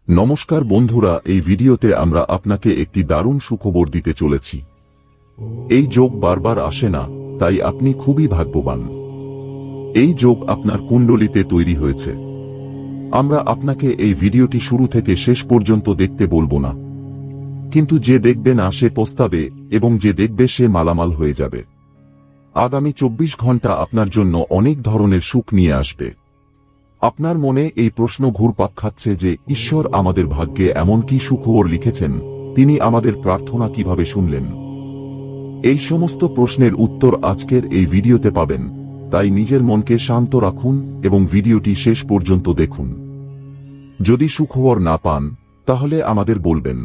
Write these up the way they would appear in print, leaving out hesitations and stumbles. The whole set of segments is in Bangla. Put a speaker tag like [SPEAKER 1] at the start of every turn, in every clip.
[SPEAKER 1] নমস্কার বন্ধুরা, এই ভিডিওতে আমরা আপনাকে একটি দারুণ সুখবর দিতে চলেছি। এই যোগ বারবার আসে না, তাই আপনি খুবই ভাগ্যবান। এই যোগ আপনার কুণ্ডলিতে তৈরি হয়েছে। আমরা আপনাকে এই ভিডিওটি শুরু থেকে শেষ পর্যন্ত দেখতে বলবো না, কিন্তু যে দেখবে না সে পস্তাবে এবং যে দেখবে সে মালামাল হয়ে যাবে। আগামী 24 ঘন্টা আপনার জন্য অনেক ধরনের সুখ নিয়ে আসবে। আপনার মনে এই প্রশ্ন ঘুরপাক খাচ্ছে যে ঈশ্বর আমাদের ভাগ্যে এমন কি সুখবর লিখেছেন, তিনি আমাদের প্রার্থনা কিভাবে শুনলেন। এই সমস্ত প্রশ্নের উত্তর আজকের এই ভিডিওতে পাবেন, তাই নিজের মনকে শান্ত রাখুন এবং ভিডিওটি শেষ পর্যন্ত দেখুন। যদি সুখবর না পান তাহলে আমাদের বলবেন।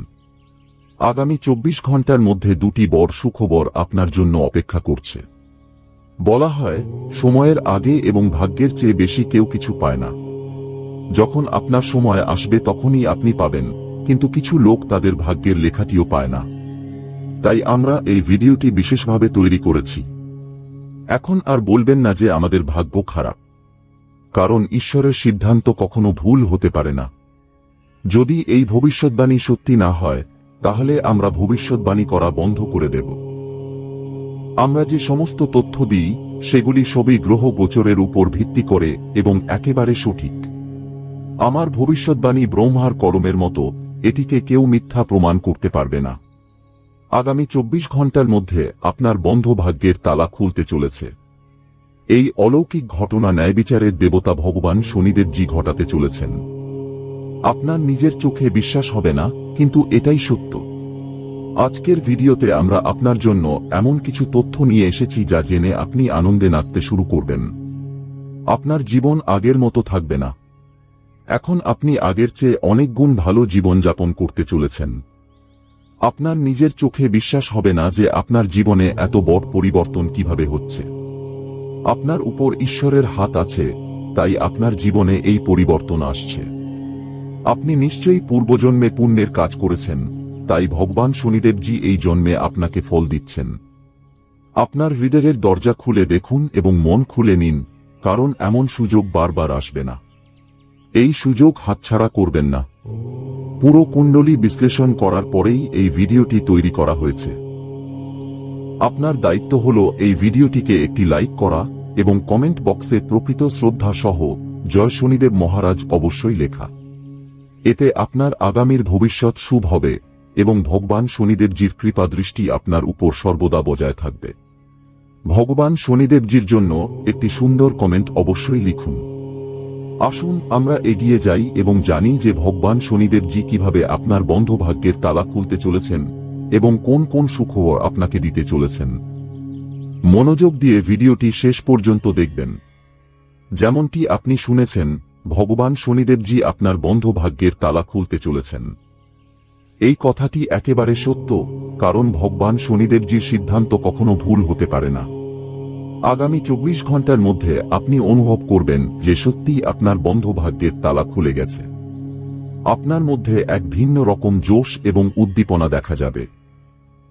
[SPEAKER 1] আগামী 24 ঘন্টার মধ্যে দুটি বড় সুখবর আপনার জন্য অপেক্ষা করছে। বলা হয়, সময়ের আগে এবং ভাগ্যের চেয়ে বেশি কেউ কিছু পায় না। যখন আপনার সময় আসবে তখনই আপনি পাবেন, কিন্তু কিছু লোক তাদের ভাগ্যের লেখাটিও পায় না। তাই আমরা এই ভিডিওটি বিশেষভাবে তৈরি করেছি। এখন আর বলবেন না যে আমাদের ভাগ্য খারাপ, কারণ ঈশ্বরের সিদ্ধান্ত কখনো ভুল হতে পারে না। যদি এই ভবিষ্যৎবাণী সত্যি না হয় তাহলে আমরা ভবিষ্যৎবাণী করা বন্ধ করে দেব। আমরা যে সমস্ত তথ্য দিই সেগুলি সবই গ্রহ গোচরের উপর ভিত্তি করে এবং একেবারে সঠিক। আমার ভবিষ্যৎবাণী ব্রহ্মার কলমের মতো, এটিকে কেউ মিথ্যা প্রমাণ করতে পারবে না। আগামী 24 ঘন্টার মধ্যে আপনার বন্ধ ভাগ্যের তালা খুলতে চলেছে। এই অলৌকিক ঘটনা ন্যায়বিচারের দেবতা ভগবান শনিদেবজি ঘটাতে চলেছেন। আপনার নিজের চোখে বিশ্বাস হবে না, কিন্তু এটাই সত্য। আজকের ভিডিওতে আমরা আপনার জন্য এমন কিছু তথ্য নিয়ে এসেছি যা জেনে আপনি আনন্দে নাচতে শুরু করবেন। আপনার জীবন আগের মতো থাকবে না। এখন আপনি আগের চেয়ে অনেক গুণ ভালো জীবনযাপন করতে চলেছেন। আপনার নিজের চোখে বিশ্বাস হবে না যে আপনার জীবনে এত বড় পরিবর্তন কিভাবে হচ্ছে। আপনার উপর ঈশ্বরের হাত আছে, তাই আপনার জীবনে এই পরিবর্তন আসছে। আপনি নিশ্চয়ই পূর্বজন্মে পুণ্যের কাজ করেছেন, তাই ভগবান শনিদেবজি এই জন্মে আপনাকে ফল দিচ্ছেন। আপনার হৃদয়ের দরজা খুলে দেখুন এবং মন খুলে নিন, কারণ এমন সুযোগ বারবার আসবে না। এই সুযোগ হাতছাড়া করবেন না। পুরো কুণ্ডলী বিশ্লেষণ করার পরেই এই ভিডিওটি তৈরি করা হয়েছে। আপনার দায়িত্ব হল এই ভিডিওটিকে একটি লাইক করা এবং কমেন্ট বক্সে প্রকৃত শ্রদ্ধা সহ জয় শনিদেব মহারাজ অবশ্যই লেখা। এতে আপনার আগামীর ভবিষ্যৎ শুভ হবে এবং ভগবান শনিদেবজির কৃপা দৃষ্টি আপনার উপর সর্বদা বজায় থাকবে। ভগবান শনিদেবজির জন্য একটি সুন্দর কমেন্ট অবশ্যই লিখুন। আসুন আমরা এগিয়ে যাই এবং জানি যে ভগবান শনিদেবজি কিভাবে আপনার বন্ধ ভাগ্যের তালা খুলতে চলেছেন এবং কোন কোন সুখবর আপনাকে দিতে চলেছেন। মনোযোগ দিয়ে ভিডিওটি শেষ পর্যন্ত দেখবেন। যেমনটি আপনি শুনেছেন, ভগবান শনিদেবজি আপনার বন্ধ ভাগ্যের তালা খুলতে চলেছেন। এই কথাটি একেবারে সত্য, কারণ ভগবান শনিদেবজির সিদ্ধান্ত কখনো ভুল হতে পারে না। আগামী 24 ঘন্টার মধ্যে আপনি অনুভব করবেন যে সত্যিই আপনার বন্ধ ভাগ্যের তালা খুলে গেছে। আপনার মধ্যে এক ভিন্ন রকম জোশ এবং উদ্দীপনা দেখা যাবে।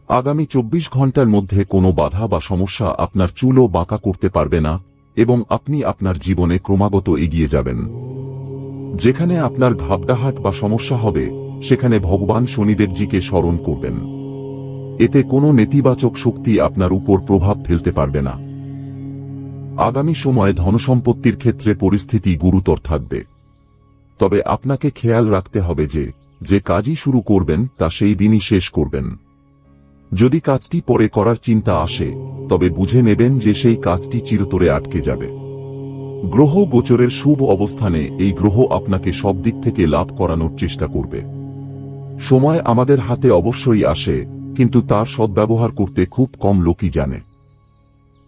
[SPEAKER 1] আগামী 24 ঘন্টার মধ্যে কোনো বাধা বা সমস্যা আপনার চুলও বাঁকা করতে পারবে না এবং আপনি আপনার জীবনে ক্রমাগত এগিয়ে যাবেন। যেখানে আপনার ঘাবড়াহাট বা সমস্যা হবে সেখানে ভগবান শনিদেবজিকে স্মরণ করবেন। এতে কোনো নেতিবাচক শক্তি আপনার উপর প্রভাব ফেলতে পারবে না। আগামী সময়ে ধনসম্পত্তির ক্ষেত্রে পরিস্থিতি গুরুতর থাকবে। তবে আপনাকে খেয়াল রাখতে হবে যে কাজই শুরু করবেন তা সেই দিনই শেষ করবেন। যদি কাজটি পরে করার চিন্তা আসে তবে বুঝে নেবেন যে সেই কাজটি চিরতরে আটকে যাবে। গ্রহ গোচরের শুভ অবস্থানে এই গ্রহ আপনাকে সব দিক থেকে লাভ করানোর চেষ্টা করবে। সময় আমাদের হাতে অবশ্যই আসে, কিন্তু তার সদ্ব্যবহার করতে খুব কম লোকই জানে।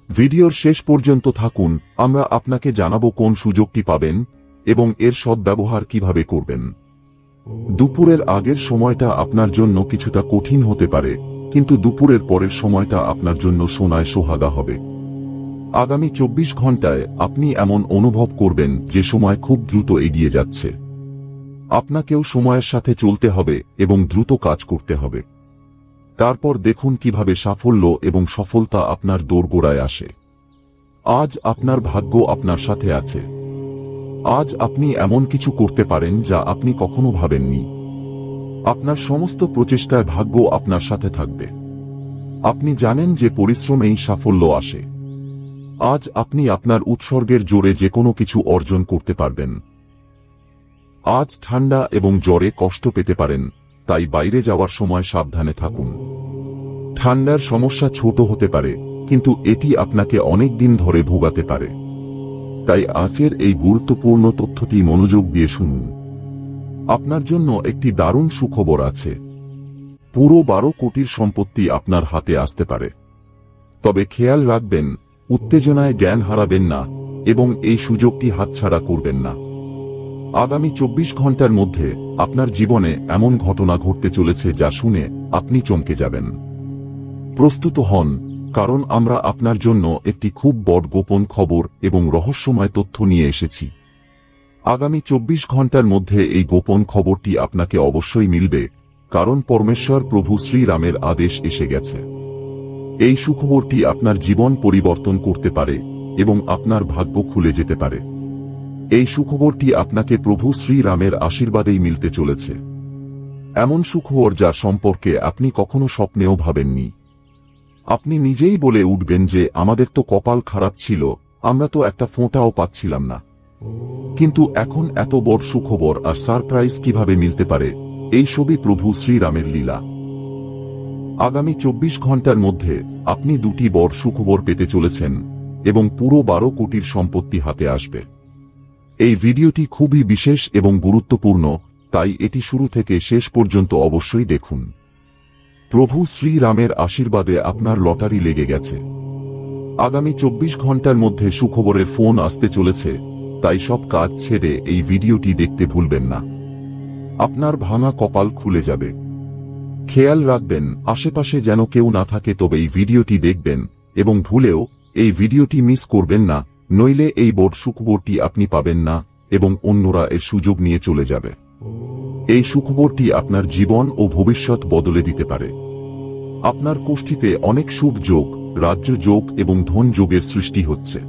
[SPEAKER 1] ভিডিওর শেষ পর্যন্ত থাকুন, আমরা আপনাকে জানাবো কোন সুযোগটি পাবেন এবং এর সদ্ব্যবহার কিভাবে করবেন। দুপুরের আগের সময়টা আপনার জন্য কিছুটা কঠিন হতে পারে, কিন্তু দুপুরের পরের সময়টা আপনার জন্য সোনায় সোহাগা হবে। আগামী 24 ঘন্টায় আপনি এমন অনুভব করবেন যে সময় খুব দ্রুত এগিয়ে যাচ্ছে। আপনাকেও সময়ের সাথে চলতে হবে এবং দ্রুত কাজ করতে হবে। তারপর দেখুন কিভাবে সাফল্য এবং সফলতা আপনার দোরগোড়ায় আসে। আজ আপনার ভাগ্য আপনার সাথে আছে। আজ আপনি এমন কিছু করতে পারেন যা আপনি কখনো ভাবেননি। আপনার সমস্ত প্রচেষ্টায় ভাগ্য আপনার সাথে থাকবে। আপনি জানেন যে পরিশ্রমেই সাফল্য আসে। আজ আপনি আপনার উৎসর্গের জোরে যে কোনো কিছু অর্জন করতে পারবেন। আজ ঠান্ডা এবং জ্বরে কষ্ট পেতে পারেন, তাই বাইরে যাওয়ার সময় সাবধানে থাকুন। ঠান্ডার সমস্যা ছোট হতে পারে, কিন্তু এটি আপনাকে অনেক দিন ধরে ভোগাতে পারে। তাই আজকের এই গুরুত্বপূর্ণ তথ্যটি মনোযোগ দিয়ে শুনুন। আপনার জন্য একটি দারুণ সুখবর আছে। পুরো 12 কোটির সম্পত্তি আপনার হাতে আসতে পারে। তবে খেয়াল রাখবেন, উত্তেজনায় জ্ঞান হারাবেন না এবং এই সুযোগটি হাতছাড়া করবেন না। আগামী 24 ঘন্টার মধ্যে আপনার জীবনে এমন ঘটনা ঘটতে চলেছে যা শুনে আপনি চমকে যাবেন। প্রস্তুত হন, কারণ আমরা আপনার জন্য একটি খুব বড় গোপন খবর এবং রহস্যময় তথ্য নিয়ে এসেছি। আগামী 24 ঘন্টার মধ্যে এই গোপন খবরটি আপনাকে অবশ্যই মিলবে, কারণ পরমেশ্বর প্রভু শ্রীরামের আদেশ এসে গেছে। এই সুখবরটি আপনার জীবন পরিবর্তন করতে পারে এবং আপনার ভাগ্য খুলে যেতে পারে। এই সুখবরটি আপনাকে প্রভু শ্রীরামের আশীর্বাদেই মিলতে চলেছে। এমন সুখবর যা সম্পর্কে আপনি কখনো স্বপ্নেও ভাবেননি। আপনি নিজেই বলে উঠবেন যে আমাদের তো কপাল খারাপ ছিল, আমরা তো একটা ফোঁটাও পাচ্ছিলাম না। কিন্তু এখন এত বড় সুখবর আর সারপ্রাইজ কিভাবে মিলতে পারে, এই সবই প্রভু শ্রীরামের লীলা। আগামী 24 ঘন্টার মধ্যে আপনি দুটি বড় সুখবর পেতে চলেছেন এবং পুরো 12 কোটির সম্পত্তি হাতে আসবে। এই ভিডিওটি খুবই বিশেষ এবং গুরুত্বপূর্ণ, তাই এটি শুরু থেকে শেষ পর্যন্ত অবশ্যই দেখুন। প্রভু শ্রীরামের আশীর্বাদে আপনার লটারি লেগে গেছে। আগামী 24 ঘন্টার মধ্যে সুখবরের ফোন আসতে চলেছে, তাই সব কাজ ছেড়ে এই ভিডিওটি দেখতে ভুলবেন না। আপনার ভাঙা কপাল খুলে যাবে। খেয়াল রাখবেন আশেপাশে যেন কেউ না থাকে, তবে এই ভিডিওটি দেখবেন এবং ভুলেও এই ভিডিওটি মিস করবেন না, নইলে এই বড় সুখবরটি আপনি পাবেন না এবং অন্যরা এর সুযোগ নিয়ে চলে যাবে। এই সুখবরটি আপনার জীবন ও ভবিষ্যৎ বদলে দিতে পারে। আপনার কোষ্ঠীতে অনেক শুভ যোগ, রাজ্য যোগ এবং ধন যোগের সৃষ্টি হচ্ছে।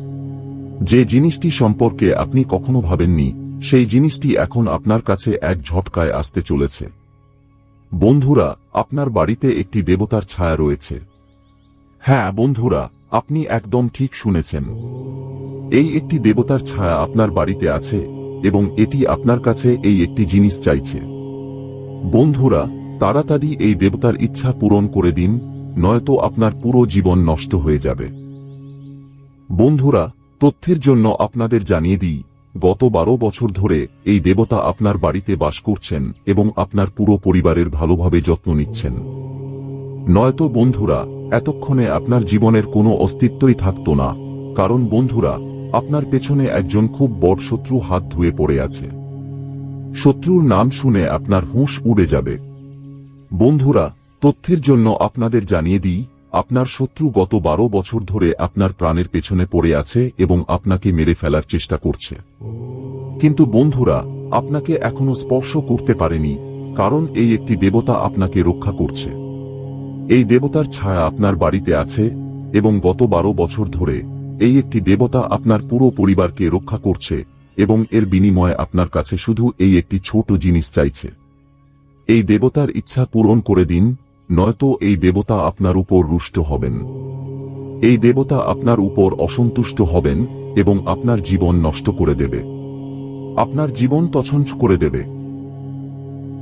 [SPEAKER 1] যে জিনিসটি সম্পর্কে আপনি কখনো ভাবেননি, সেই জিনিসটি এখন আপনার কাছে এক ঝটকায় আসতে চলেছে। বন্ধুরা, আপনার বাড়িতে একটি দেবতার ছায়া রয়েছে। হ্যাঁ বন্ধুরা, আপনি একদম ঠিক শুনেছেন। এই একটি দেবতার ছায়া আপনার বাড়িতে আছে এবং এটি আপনার কাছে এই একটি জিনিস চাইছে। বন্ধুরা, তাড়াতাড়ি এই দেবতার ইচ্ছা পূরণ করে দিন, নয়তো আপনার পুরো জীবন নষ্ট হয়ে যাবে। বন্ধুরা, তথ্যের জন্য আপনাদের জানিয়ে দিই, গত 12 বছর ধরে এই দেবতা আপনার বাড়িতে বাস করছেন এবং আপনার পুরো পরিবারের ভালোভাবে যত্ন নিচ্ছেন। নয়তো বন্ধুরা, এতক্ষণে আপনার জীবনের কোনো অস্তিত্বই থাকতো না, কারণ বন্ধুরা, আপনার পেছনে একজন খুব বড় শত্রু হাত ধুয়ে পড়ে আছে। শত্রুর নাম শুনে আপনার হুঁশ উড়ে যাবে। বন্ধুরা, তথ্যের জন্য আপনাদের জানিয়ে দিই, আপনার শত্রু গত 12 বছর ধরে আপনার প্রাণের পেছনে পড়ে আছে এবং আপনাকে মেরে ফেলার চেষ্টা করছে। কিন্তু বন্ধুরা, আপনাকে এখনো স্পর্শ করতে পারেনি, কারণ এই একটি দেবতা আপনাকে রক্ষা করছে। এই দেবতার ছায়া আপনার বাড়িতে আছে এবং গত 12 বছর ধরে এই একটি দেবতা আপনার পুরো পরিবারকে রক্ষা করছে এবং এর বিনিময়ে আপনার কাছে শুধু এই একটি ছোট জিনিস চাইছে। এই দেবতার ইচ্ছা পূরণ করে দিন, নয়তো এই দেবতা আপনার উপর রুষ্ট হবেন। এই দেবতা আপনার উপর অসন্তুষ্ট হবেন এবং আপনার জীবন নষ্ট করে দেবে। আপনার জীবন তছনছ করে দেবে।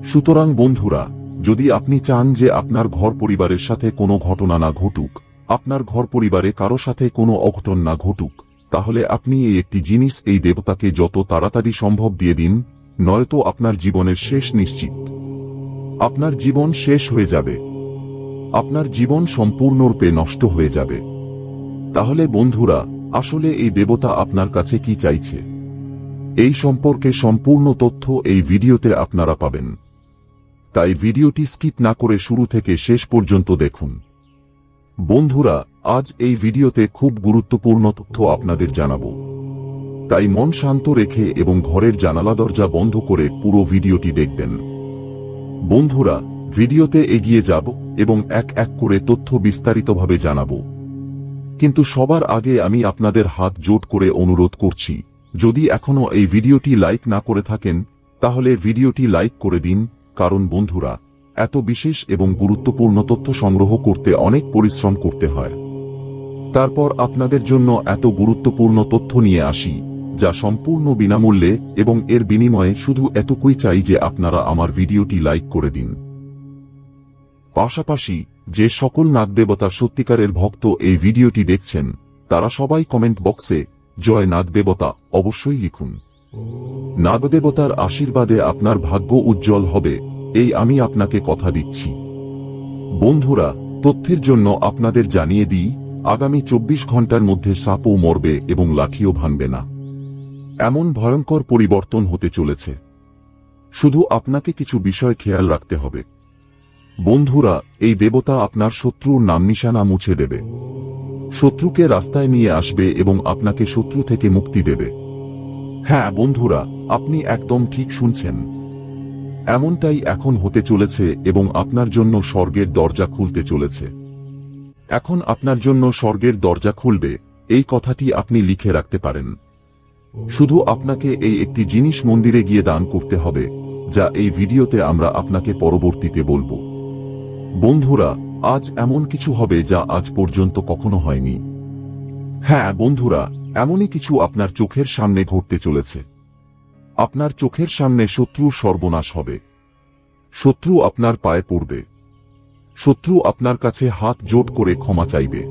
[SPEAKER 1] সুতরাং বন্ধুরা, যদি আপনি চান যে আপনার ঘর পরিবারের সাথে কোনো ঘটনা না ঘটুক, আপনার ঘর পরিবারে কারো সাথে কোনো অঘটন না ঘটুক, তাহলে আপনি এই একটি জিনিস এই দেবতাকে যত তাড়াতাড়ি সম্ভব দিয়ে দিন, নয়তো আপনার জীবনের শেষ নিশ্চিত। আপনার জীবন শেষ হয়ে যাবে। আপনার জীবন সম্পূর্ণরূপে নষ্ট হয়ে যাবে। তাহলে বন্ধুরা, আসলে এই দেবতা আপনার কাছে কি চাইছে, এই সম্পর্কে সম্পূর্ণ তথ্য এই ভিডিওতে আপনারা পাবেন। তাই ভিডিওটি স্কিপ না করে শুরু থেকে শেষ পর্যন্ত দেখুন। বন্ধুরা, আজ এই ভিডিওতে খুব গুরুত্বপূর্ণ তথ্য আপনাদের জানাবো, তাই মন শান্ত রেখে এবং ঘরের জানালা দরজা বন্ধ করে পুরো ভিডিওটি দেখবেন। বন্ধুরা, ভিডিওতে এগিয়ে যাব এবং এক এক করে তথ্য বিস্তারিতভাবে জানাবো। কিন্তু সবার আগে আমি আপনাদের হাত জোট করে অনুরোধ করছি, যদি এখনো এই ভিডিওটি লাইক না করে থাকেন তাহলে ভিডিওটি লাইক করে দিন, কারণ বন্ধুরা, এত বিশেষ এবং গুরুত্বপূর্ণ তথ্য সংগ্রহ করতে অনেক পরিশ্রম করতে হয়। তারপর আপনাদের জন্য এত গুরুত্বপূর্ণ তথ্য নিয়ে আসি, যা সম্পূর্ণ বিনামূল্যে, এবং এর বিনিময়ে শুধু এতটুকুই চাই যে আপনারা আমার ভিডিওটি লাইক করে দিন। পাশাপাশি যে সকল নাগদেবতার সত্যিকারের ভক্ত এই ভিডিওটি দেখছেন তারা সবাই কমেন্ট বক্সে জয় নাগদেবতা অবশ্যই লিখুন। নাগদেবতার আশীর্বাদে আপনার ভাগ্য উজ্জ্বল হবে, এই আমি আপনাকে কথা দিচ্ছি। বন্ধুরা, তথ্যের জন্য আপনাদের জানিয়ে দিই, আগামী 24 ঘন্টার মধ্যে সাপও মরবে এবং লাঠিও ভাঙবে না, এমন ভয়ঙ্কর পরিবর্তন হতে চলেছে। শুধু আপনাকে কিছু বিষয় খেয়াল রাখতে হবে। বন্ধুরা, এই দেবতা আপনার শত্রুর নাম নিশানা মুছে দেবে, শত্রুকে রাস্তায় নিয়ে আসবে এবং আপনাকে শত্রু থেকে মুক্তি দেবে। হ্যাঁ বন্ধুরা, আপনি একদম ঠিক শুনছেন, এমনটাই এখন হতে চলেছে এবং আপনার জন্য স্বর্গের দরজা খুলতে চলেছে। এখন আপনার জন্য স্বর্গের দরজা খুলবে, এই কথাটি আপনি লিখে রাখতে পারেন। শুধু আপনাকে এই একটি জিনিস মন্দিরে গিয়ে দান করতে হবে, যা এই ভিডিওতে আমরা আপনাকে পরবর্তীতে বলবো। বন্ধুরা, আজ এমন কিছু হবে যা আজ পর্যন্ত কখনো হয়নি। হ্যাঁ বন্ধুরা, এমনই কিছু আপনার চোখের সামনে ঘটতে চলেছে। আপনার চোখের সামনে শত্রুর সর্বনাশ হবে, শত্রু আপনার পায়ে পড়বে, শত্রু আপনার কাছে হাত জোট করে ক্ষমা চাইবে।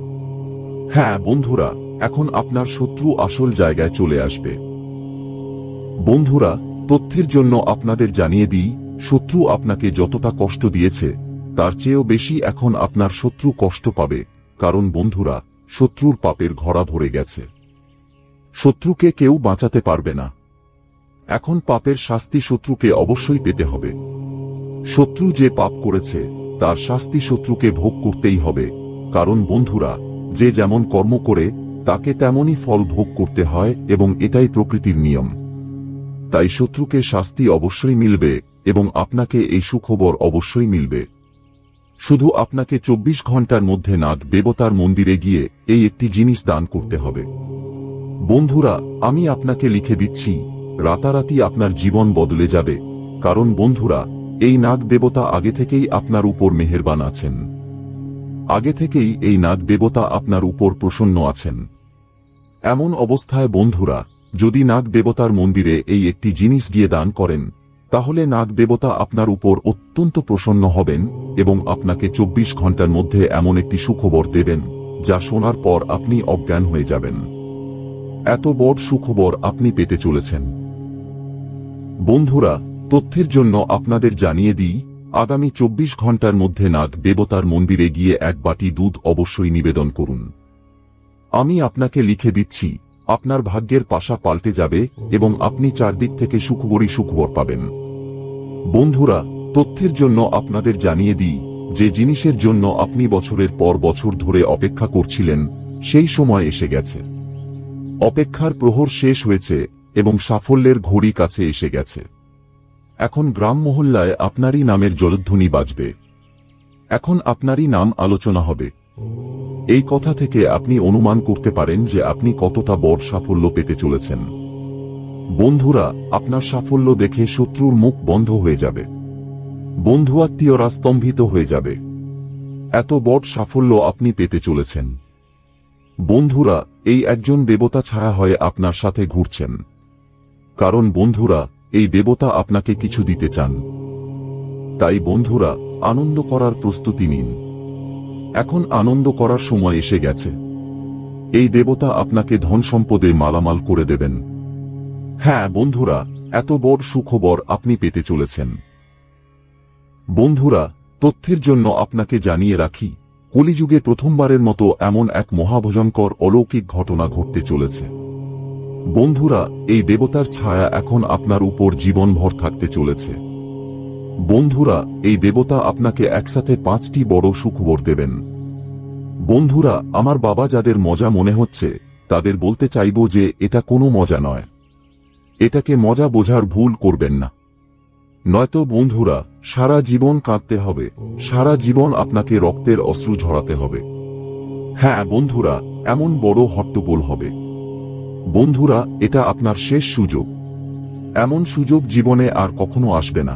[SPEAKER 1] হ্যাঁ বন্ধুরা, এখন আপনার শত্রু আসল জায়গায় চলে আসবে। বন্ধুরা, তথ্যের জন্য আপনাদের জানিয়ে দিই, শত্রু আপনাকে যতটা কষ্ট দিয়েছে তার চেয়েও বেশি এখন আপনার শত্রু কষ্ট পাবে, কারণ বন্ধুরা, শত্রুর পাপের ঘরা ভরে গেছে। শত্রুকে কেউ বাঁচাতে পারবে না। এখন পাপের শাস্তি শত্রুকে অবশ্যই পেতে হবে। শত্রু যে পাপ করেছে তার শাস্তি শত্রুকে ভোগ করতেই হবে, কারণ বন্ধুরা, যে যেমন কর্ম করে তাকে তেমনই ফল ভোগ করতে হয় এবং এটাই প্রকৃতির নিয়ম। তাই শত্রুকে শাস্তি অবশ্যই মিলবে এবং আপনাকে এই সুখবর অবশ্যই মিলবে। শুধু আপনাকে 24 ঘন্টার মধ্যে নাগ দেবতার মন্দিরে গিয়ে এই একটি জিনিস দান করতে হবে। বন্ধুরা, আমি আপনাকে লিখে দিচ্ছি, রাতারাতি আপনার জীবন বদলে যাবে, কারণ বন্ধুরা, এই নাগ দেবতা আগে থেকেই আপনার উপর মেহেরবান আছেন। আগে থেকেই এই নাগ দেবতা আপনার উপর প্রসন্ন আছেন। এমন অবস্থায় বন্ধুরা, যদি নাগ দেবতার মন্দিরে এই একটি জিনিস গিয়ে দান করেন তাহলে নাগ দেবতা আপনার উপর অত্যন্ত প্রসন্ন হবেন এবং আপনাকে 24 ঘন্টার মধ্যে এমন একটি সুখবর দেবেন যা শোনার পর আপনি অজ্ঞান হয়ে যাবেন। এত বড় সুখবর আপনি পেতে চলেছেন। বন্ধুরা, তথ্যের জন্য আপনাদের জানিয়ে দিই, আগামী 24 ঘন্টার মধ্যে নাগ দেবতার মন্দিরে গিয়ে এক বাটি দুধ অবশ্যই নিবেদন করুন। আমি আপনাকে লিখে দিচ্ছি, আপনার ভাগ্যের পাশা পাল্টে যাবে এবং আপনি চারদিক থেকে সুখবরই সুখবর পাবেন। বন্ধুরা, তথ্যের জন্য আপনাদের জানিয়ে দিই, যে জিনিসের জন্য আপনি বছরের পর বছর ধরে অপেক্ষা করছিলেন সেই সময় এসে গেছে। অপেক্ষার প্রহর শেষ হয়েছে এবং সাফল্যের ঘড়ি কাছে এসে গেছে। এখন গ্রাম মহল্লায় আপনারই নামের জলধ্বনি বাজবে। এখন আপনারই নাম আলোচনা হবে। এই কথা থেকে আপনি অনুমান করতে পারেন যে আপনি কতটা বড় সাফল্য পেতে চলেছেন। বন্ধুরা, আপনার সাফল্য দেখে শত্রুর মুখ বন্ধ হয়ে যাবে, বন্ধু আত্মীয়রা স্তম্ভিত হয়ে যাবে। এত বড় সাফল্য আপনি পেতে চলেছেন। বন্ধুরা, এই একজন দেবতা ছায়া হয়ে আপনার সাথে ঘুরছেন, কারণ বন্ধুরা, এই দেবতা আপনাকে কিছু দিতে চান। তাই বন্ধুরা, আনন্দ করার প্রস্তুতি নিন। এখন আনন্দ করার সময় এসে গেছে। এই দেবতা আপনাকে ধন সম্পদে মালামাল করে দেবেন। হ্যাঁ বন্ধুরা, এত বড় সুখবর আপনি পেতে চলেছেন। বন্ধুরা, তথ্যের জন্য আপনাকে জানিয়ে রাখি, কলিযুগে প্রথমবারের মতো এমন এক মহাভয়ঙ্কর অলৌকিক ঘটনা ঘটতে চলেছে। বন্ধুরা, এই দেবতার ছায়া এখন আপনার উপর জীবনভর থাকতে চলেছে। বন্ধুরা, এই দেবতা আপনাকে একসাথে 5টি বড় সুখবর দেবেন। বন্ধুরা, আমার বাবা যাদের মজা মনে হচ্ছে তাদের বলতে চাইব যে এটা কোনো মজা নয়। এটাকে মজা বোঝার ভুল করবেন না, নয়তো বন্ধুরা সারা জীবন কাঁদতে হবে, সারা জীবন আপনাকে রক্তের অশ্রু ঝরাতে হবে। হ্যাঁ বন্ধুরা, এমন বড় হট্টগোল হবে। বন্ধুরা, এটা আপনার শেষ সুযোগ। এমন সুযোগ জীবনে আর কখনো আসবে না।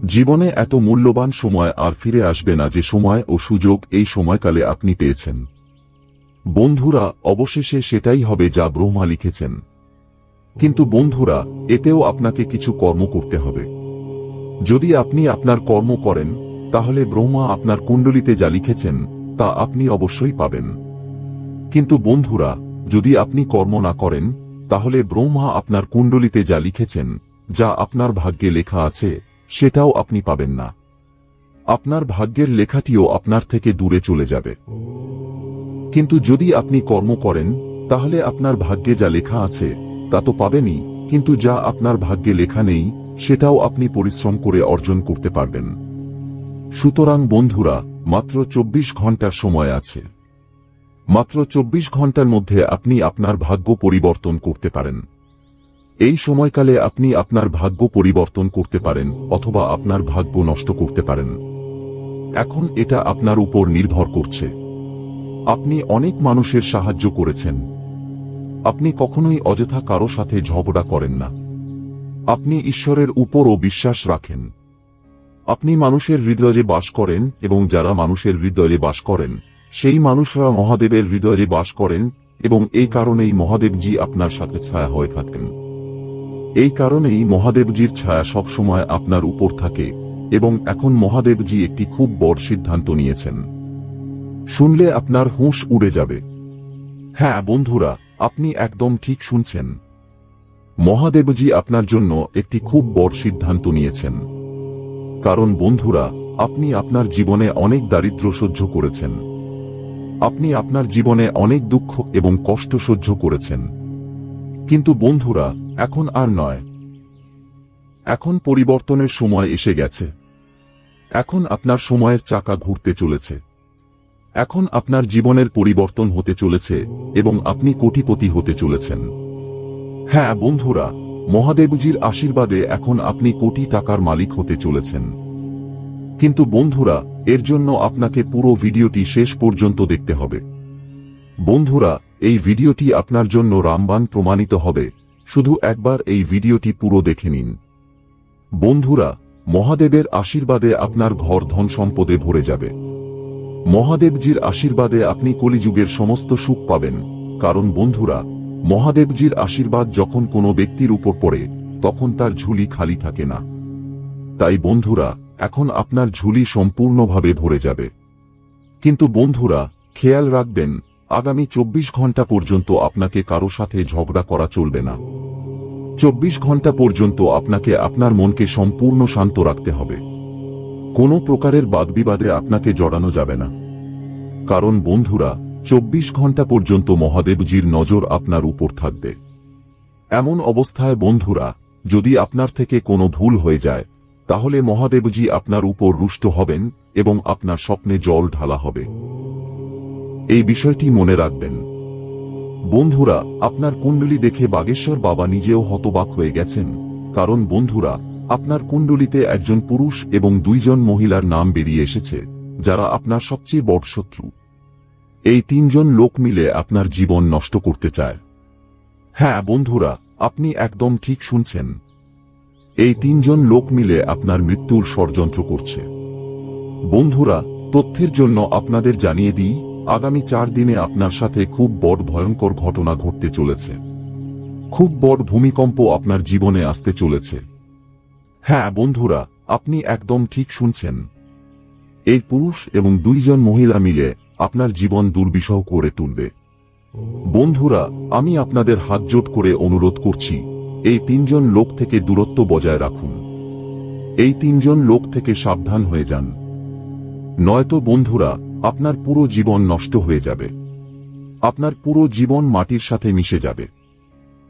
[SPEAKER 1] জীবনে এত মূল্যবান সময় আর ফিরে আসবে না যে সময় ও সুযোগ এই সময়কালে আপনি পেয়েছেন। বন্ধুরা, অবশেষে সেটাই হবে যা ব্রহ্মা লিখেছেন। কিন্তু বন্ধুরা, এতেও আপনাকে কিছু কর্ম করতে হবে। যদি আপনি আপনার কর্ম করেন, তাহলে ব্রহ্মা আপনার কুণ্ডলিতে যা লিখেছেন তা আপনি অবশ্যই পাবেন। কিন্তু বন্ধুরা, যদি আপনি কর্ম না করেন, তাহলে ব্রহ্মা আপনার কুণ্ডলিতে যা লিখেছেন, যা আপনার ভাগ্যে লেখা আছে, সেটাও আপনি পাবেন না। আপনার ভাগ্যের লেখাটিও আপনার থেকে দূরে চলে যাবে। কিন্তু যদি আপনি কর্ম করেন, তাহলে আপনার ভাগ্যে যা লেখা আছে তা তো পাবেনই, কিন্তু যা আপনার ভাগ্যে লেখা নেই সেটাও আপনি পরিশ্রম করে অর্জন করতে পারবেন। সুতরাং বন্ধুরা, মাত্র 24 ঘন্টার সময় আছে। মাত্র 24 ঘন্টার মধ্যে আপনি আপনার ভাগ্য পরিবর্তন করতে পারেন। এই সময়কালে আপনি আপনার ভাগ্য পরিবর্তন করতে পারেন অথবা আপনার ভাগ্য নষ্ট করতে পারেন। এখন এটা আপনার উপর নির্ভর করছে। আপনি অনেক মানুষের সাহায্য করেছেন। আপনি কখনোই অযথা কারো সাথে ঝগড়া করেন না। আপনি ঈশ্বরের উপরও বিশ্বাস রাখেন। আপনি মানুষের হৃদয়ে বাস করেন এবং যারা মানুষের হৃদয়ে বাস করেন, সেই মানুষরা মহাদেবের হৃদয়ে বাস করেন এবং এই কারণেই মহাদেবজি আপনার সাথে ছায়া হয়ে থাকেন। এই কারণেই মহাদেবজির ছায়া সবসময় আপনার উপর থাকে এবং এখন মহাদেবজি একটি খুব বড় সিদ্ধান্ত নিয়েছেন। শুনলে আপনার হুঁশ উড়ে যাবে। হ্যাঁ বন্ধুরা, আপনি একদম ঠিক শুনছেন। মহাদেবজি আপনার জন্য একটি খুব বড় সিদ্ধান্ত নিয়েছেন। কারণ বন্ধুরা, আপনি আপনার জীবনে অনেক দারিদ্র্য সহ্য করেছেন। আপনি আপনার জীবনে অনেক দুঃখ এবং কষ্ট সহ্য করেছেন। কিন্তু বন্ধুরা, এখন আর নয়। এখন পরিবর্তনের সময় এসে গেছে। এখন আপনার সময়ের চাকা ঘুরতে চলেছে। এখন আপনার জীবনের পরিবর্তন হতে চলেছে এবং আপনি কোটিপতি হতে চলেছেন। হ্যাঁ বন্ধুরা, মহাদেবজির আশীর্বাদে এখন আপনি কোটি টাকার মালিক হতে চলেছেন। কিন্তু বন্ধুরা, এর জন্য আপনাকে পুরো ভিডিওটি শেষ পর্যন্ত দেখতে হবে। বন্ধুরা, এই ভিডিওটি আপনার জন্য রামবাণ প্রমাণিত হবে। শুধু একবার এই ভিডিওটি পুরো দেখে নিন। বন্ধুরা, মহাদেবের আশীর্বাদে আপনার ঘর ধন সম্পদে ভরে যাবে। মহাদেবজির আশীর্বাদে আপনি কলিযুগের সমস্ত সুখ পাবেন। কারণ বন্ধুরা, মহাদেবজির আশীর্বাদ যখন কোনো ব্যক্তির উপর পড়ে, তখন তার ঝুলি খালি থাকে না। তাই বন্ধুরা, এখন আপনার ঝুলি সম্পূর্ণভাবে ভরে যাবে। কিন্তু বন্ধুরা, খেয়াল রাখবেন, আগামী 24 ঘন্টা পর্যন্ত আপনাকে কারো সাথে ঝগড়া করা চলবে না। 24 ঘন্টা পর্যন্ত আপনাকে আপনার মনকে সম্পূর্ণ শান্ত রাখতে হবে। কোনো প্রকারের বাদবিবাদে আপনাকে জড়ানো যাবে না। কারণ বন্ধুরা, 24 ঘন্টা পর্যন্ত মহাদেবজির নজর আপনার উপর থাকবে। এমন অবস্থায় বন্ধুরা, যদি আপনার থেকে কোনো ভুল হয়ে যায়, তাহলে মহাদেবজি আপনার উপর রুষ্ট হবেন এবং আপনার স্বপ্নে জল ঢালা হবে। এই বিষয়টি মনে রাখবেন। বন্ধুরা, আপনার কুণ্ডলী দেখে বাগেশ্বর বাবা নিজেও হতবাক হয়ে গেছেন। কারণ বন্ধুরা, আপনার কুণ্ডলিতে একজন পুরুষ এবং 2 জন মহিলার নাম বেরিয়ে এসেছে, যারা আপনার সবচেয়ে বড় শত্রু। এই 3 জন লোক মিলে আপনার জীবন নষ্ট করতে চায়। হ্যাঁ বন্ধুরা, আপনি একদম ঠিক শুনছেন। এই 3 জন লোক মিলে আপনার মৃত্যুর ষড়যন্ত্র করছে। বন্ধুরা, তথ্যের জন্য আপনাদের জানিয়ে দিই, আগামী 4 দিনে আপনার সাথে খুব বড় ভয়ঙ্কর ঘটনা ঘটতে চলেছে। খুব বড় ভূমিকম্প আপনার জীবনে আসতে চলেছে। হ্যাঁ বন্ধুরা, আপনি একদম ঠিক শুনছেন। এই পুরুষ এবং 2 জন মহিলা মিলে আপনার জীবন দুর্বিষহ করে তুলবে। বন্ধুরা, আমি আপনাদের হাত জোট করে অনুরোধ করছি, এই 3 জন লোক থেকে দূরত্ব বজায় রাখুন। এই 3 জন লোক থেকে সাবধান হয়ে যান। নয়তো বন্ধুরা, আপনার পুরো জীবন নষ্ট হয়ে যাবে। আপনার পুরো জীবন মাটির সাথে মিশে যাবে।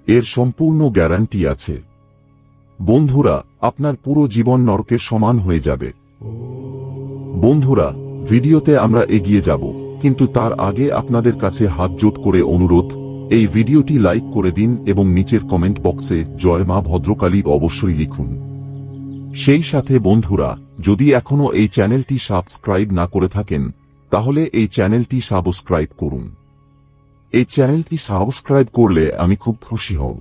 [SPEAKER 1] এর সম্পূর্ণ গ্যারান্টি আছে। বন্ধুরা, আপনার পুরো জীবন নরকের সমান হয়ে যাবে। বন্ধুরা, ভিডিওতে আমরা এগিয়ে যাব, কিন্তু তার আগে আপনাদের কাছে হাত জোট করে অনুরোধ, এই ভিডিওটি লাইক করে দিন এবং নিচের কমেন্ট বক্সে জয় মা ভদ্রকালী অবশ্যই লিখুন। সেই সাথে বন্ধুরা, যদি এখনো এই চ্যানেলটি সাবস্ক্রাইব না করে থাকেন, তাহলে এই চ্যানেলটি সাবস্ক্রাইব করুন এই চ্যানেলটি সাবস্ক্রাইব করলে আমি খুব খুশি হব।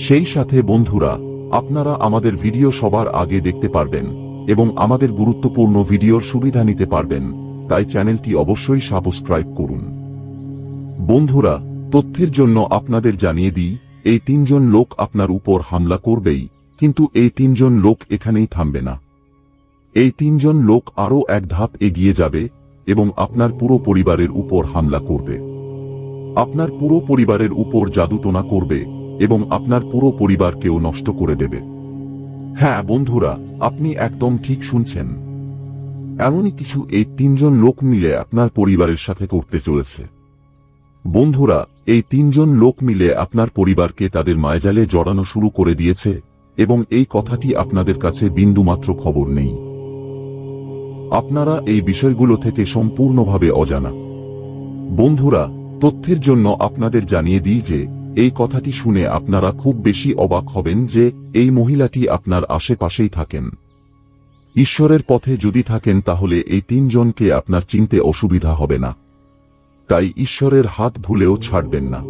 [SPEAKER 1] সেই সাথে বন্ধুরা, আপনারা আমাদের ভিডিও সবার আগে দেখতে পারবেন এবং আমাদের গুরুত্বপূর্ণ ভিডিওর সুবিধা নিতে পারবেন, তাই চ্যানেলটি অবশ্যই সাবস্ক্রাইব করুন। বন্ধুরা, তথ্যের জন্য আপনাদের জানিয়ে দিই, এই 3 জন লোক আপনার উপর হামলা করবেই, কিন্তু এই 3 জন লোক এখানেই থামবে না। এই 3 জন লোক আরও এক ধাপ এগিয়ে যাবে এবং আপনার পুরো পরিবারের উপর হামলা করবে। আপনার পুরো পরিবারের উপর জাদুটোনা করবে এবং আপনার পুরো পরিবারকেও নষ্ট করে দেবে। হ্যাঁ বন্ধুরা, আপনি একদম ঠিক শুনছেন। এমনই কিছু এই 3 জন লোক মিলে আপনার পরিবারের সাথে করতে চলেছে। বন্ধুরা, এই 3 জন লোক মিলে আপনার পরিবারকে তাদের মায়াজালে জড়ানো শুরু করে দিয়েছে এবং এই কথাটি আপনাদের কাছে বিন্দুমাত্র খবর নেই। আপনারা এই বিষয়গুলো থেকে সম্পূর্ণভাবে অজানা। বন্ধুরা, তথ্যের জন্য আপনাদের জানিয়ে দিই যে এই কথাটি শুনে আপনারা খুব বেশি অবাক হবেন যে এই মহিলাটি আপনার আশেপাশেই থাকেন। ঈশ্বরের পথে যদি থাকেন তাহলে এই 3 জনকে আপনার চিনতে অসুবিধা হবে না। তাই ঈশ্বরের হাত ভুলেও ছাড়বেন না।